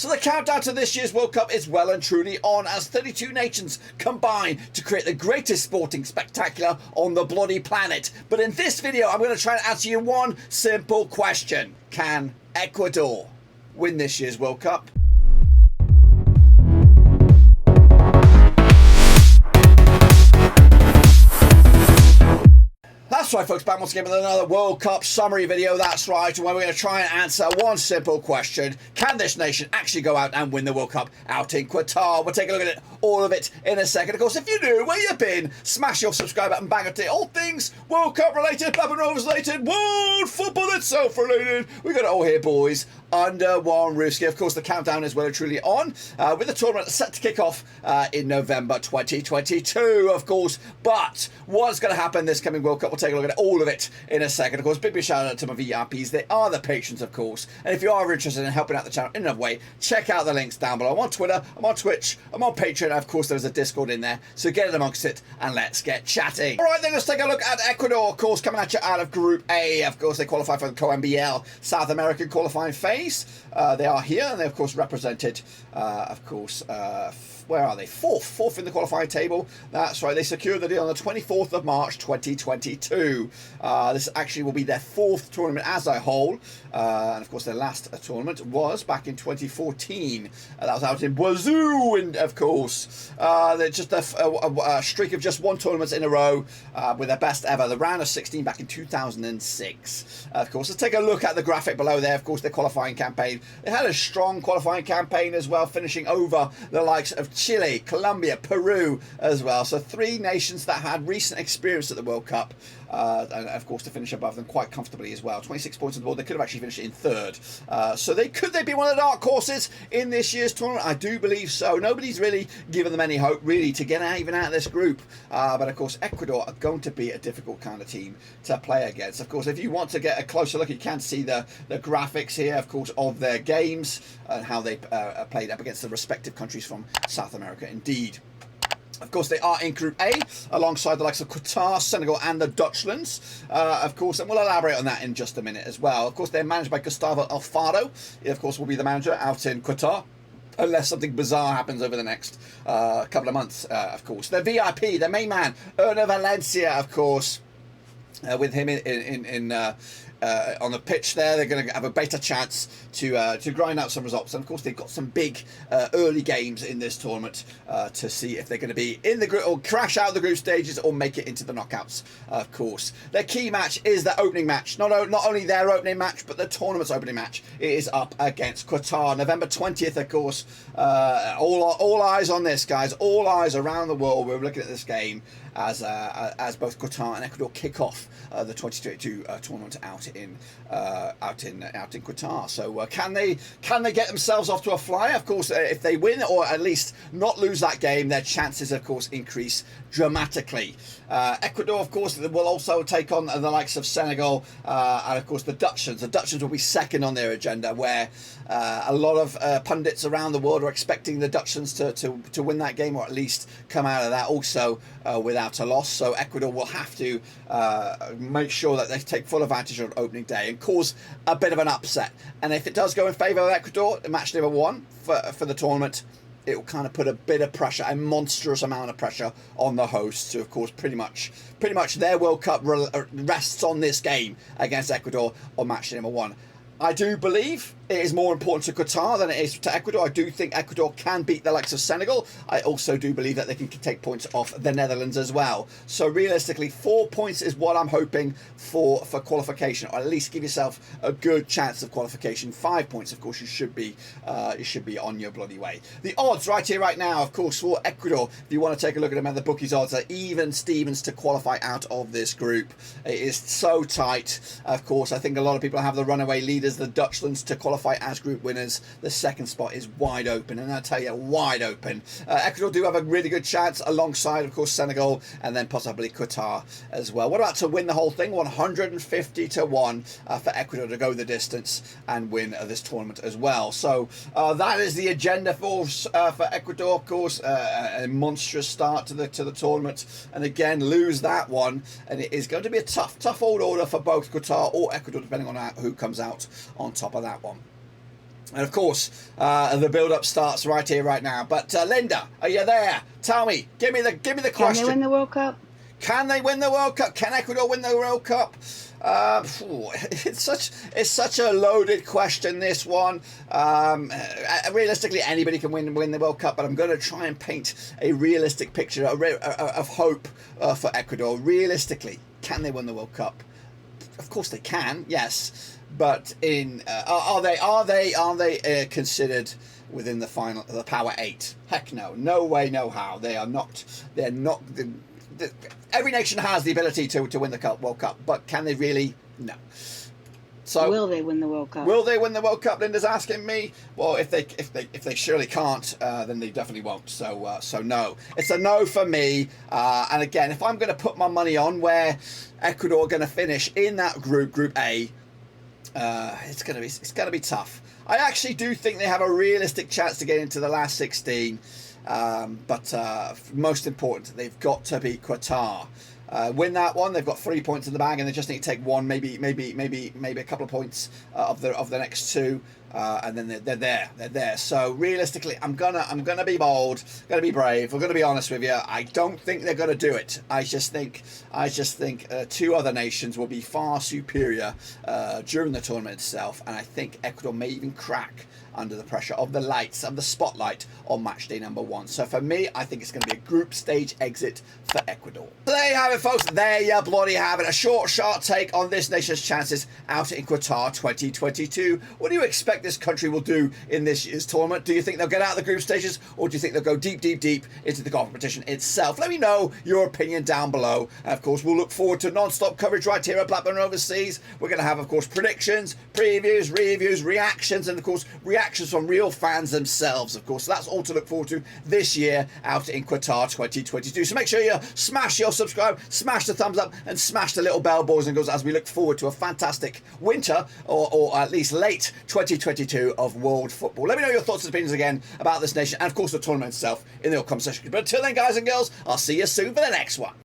So the countdown to this year's World Cup is well and truly on as 32 nations combine to create the greatest sporting spectacular on the bloody planet. But in this video, I'm going to try and answer you one simple question. Can Ecuador win this year's World Cup? That's right, folks, back once again with another World Cup summary video. That's right, where we're going to try and answer one simple question. Can this nation actually go out and win the World Cup out in Qatar? We'll take a look at it, all of it, in a second. Of course, if you're new, where you been, smash your subscribe button, bang it, all things World Cup related, Black and Rovers related, world football itself related. We got it all here, boys, under one roof. Of course, the countdown is well and truly on, with the tournament set to kick off in November 2022, of course. But what's going to happen this coming World Cup? We'll take a look at all of it in a second. Of course, big shout out to my VIPs. They are the patrons, of course. And if you are interested in helping out the channel in another way, check out the links down below. I'm on Twitter, I'm on Twitch, I'm on Patreon, and of course there's a Discord in there. So get in amongst it and let's get chatting. All right, then let's take a look at Ecuador, of course, coming at you out of Group A. Of course, they qualify for the Co-MBL South American qualifying phase. They are here, and they of course represented, where are they? Fourth in the qualifying table. That's right. They secured the deal on the 24th of March 2022. This actually will be their fourth tournament as a whole. And of course, their last tournament was back in 2014. That was out in Brazil, and of course, they're just a streak of just one tournament in a row with their best ever, the round of 16 back in 2006. Of course, let's take a look at the graphic below there. Of course, their qualifying campaign. They had a strong qualifying campaign as well, finishing over the likes of Chile, Colombia, Peru as well. So three nations that had recent experience at the World Cup, and of course to finish above them quite comfortably as well. 26 points on the board. They could have actually finished in third. So could they be one of the dark horses in this year's tournament? I do believe so. Nobody's really given them any hope really to get even out of this group. But of course Ecuador are going to be a difficult kind of team to play against. Of course, if you want to get a closer look, you can see the graphics here, of course, of their games and how they played up against the respective countries from South America indeed. Of course, they are in Group A, alongside the likes of Qatar, Senegal, and the Dutchlands, of course, and we'll elaborate on that in just a minute as well. Of course, they're managed by Gustavo Alfaro. He, of course, will be the manager out in Qatar, unless something bizarre happens over the next couple of months, of course. Their VIP, their main man, Erna Valencia, of course, with him on the pitch there, they're going to have a better chance to grind out some results. And of course, they've got some big early games in this tournament to see if they're going to be in the group or crash out of the group stages or make it into the knockouts. Of course, their key match is their opening match. Not only their opening match, but the tournament's opening match. It is up against Qatar, November 20th. Of course, all eyes on this, guys. All eyes around the world. We're looking at this game as both Qatar and Ecuador kick off the 2022 tournament out in Qatar. So can they get themselves off to a flyer? Of course, if they win or at least not lose that game, their chances, of course, increase dramatically. Ecuador, of course, will also take on the likes of Senegal and, of course, the Dutchlands. The Dutchlands will be second on their agenda, where a lot of pundits around the world are expecting the Dutchlands to win that game, or at least come out of that also without a loss. So Ecuador will have to make sure that they take full advantage of opening day and cause a bit of an upset. And if it does go in favour of Ecuador, match number one for the tournament, it will kind of put a bit of pressure, a monstrous amount of pressure on the hosts, who of course pretty much their World Cup rests on this game against Ecuador on match number one. I do believe it is more important to Qatar than it is to Ecuador. I do think Ecuador can beat the likes of Senegal. I also do believe that they can take points off the Netherlands as well. So realistically, 4 points is what I'm hoping for qualification, or at least give yourself a good chance of qualification. 5 points, of course, you should be on your bloody way. The odds right here, right now, of course, for Ecuador, if you want to take a look at them, and the bookies' odds are even Stevens to qualify out of this group. It is so tight. Of course, I think a lot of people have the runaway leaders, the Dutchlands, to qualify as group winners. The second spot is wide open, and I'll tell you, wide open. Ecuador do have a really good chance alongside, of course, Senegal, and then possibly Qatar as well. What about to win the whole thing? 150 to 1 for Ecuador to go the distance and win this tournament as well. So that is the agenda for Ecuador, of course. A monstrous start to the tournament, and again lose that one, and it is going to be a tough old order for both Qatar or Ecuador, depending on who comes out on top of that one. And of course, the build-up starts right here, right now. But Linda, are you there? Tell me, give me the question. Can they win the World Cup? Can they win the World Cup? Can Ecuador win the World Cup? It's such a loaded question, this one. Realistically, anybody can win the World Cup, but I'm going to try and paint a realistic picture of hope for Ecuador. Realistically, can they win the World Cup? Of course they can, yes. But are they considered within the Power 8? Heck no. No way, no how. They are not. They're not. Every nation has the ability to win the World Cup, but can they really? No. So will they win the World Cup? Will they win the World Cup? Linda's asking me. Well, if they surely can't, then they definitely won't. So no, it's a no for me. And again, if I'm going to put my money on where Ecuador are going to finish in that Group A, it's going to be tough. I actually do think they have a realistic chance to get into the last 16. But most important, they've got to beat Qatar. Win that one, they've got 3 points in the bag, and they just need to take one, maybe a couple of points of the next two, and then they're there. So realistically, I'm gonna be bold, gonna be brave. I'm gonna be honest with you. I don't think they're gonna do it. I just think two other nations will be far superior during the tournament itself, and I think Ecuador may even crack under the pressure of the lights, of the spotlight on match day number 1. So for me, I think it's going to be a group stage exit for Ecuador. So there you have it, folks. There you bloody have it. A short, sharp take on this nation's chances out in Qatar 2022. What do you expect this country will do in this year's tournament? Do you think they'll get out of the group stages, or do you think they'll go deep into the competition itself? Let me know your opinion down below. And of course, we'll look forward to non-stop coverage right here at Blackburn Overseas. We're going to have, of course, predictions, previews, reviews, reactions, and of course, reactions from real fans themselves, of course. So that's all to look forward to this year out in Qatar 2022. So make sure you smash your subscribe, smash the thumbs up, and smash the little bell, boys and girls, as we look forward to a fantastic winter, or at least late 2022 of world football. Let me know your thoughts and opinions again about this nation, and of course the tournament itself, in the comment section. But until then, guys and girls, I'll see you soon for the next one.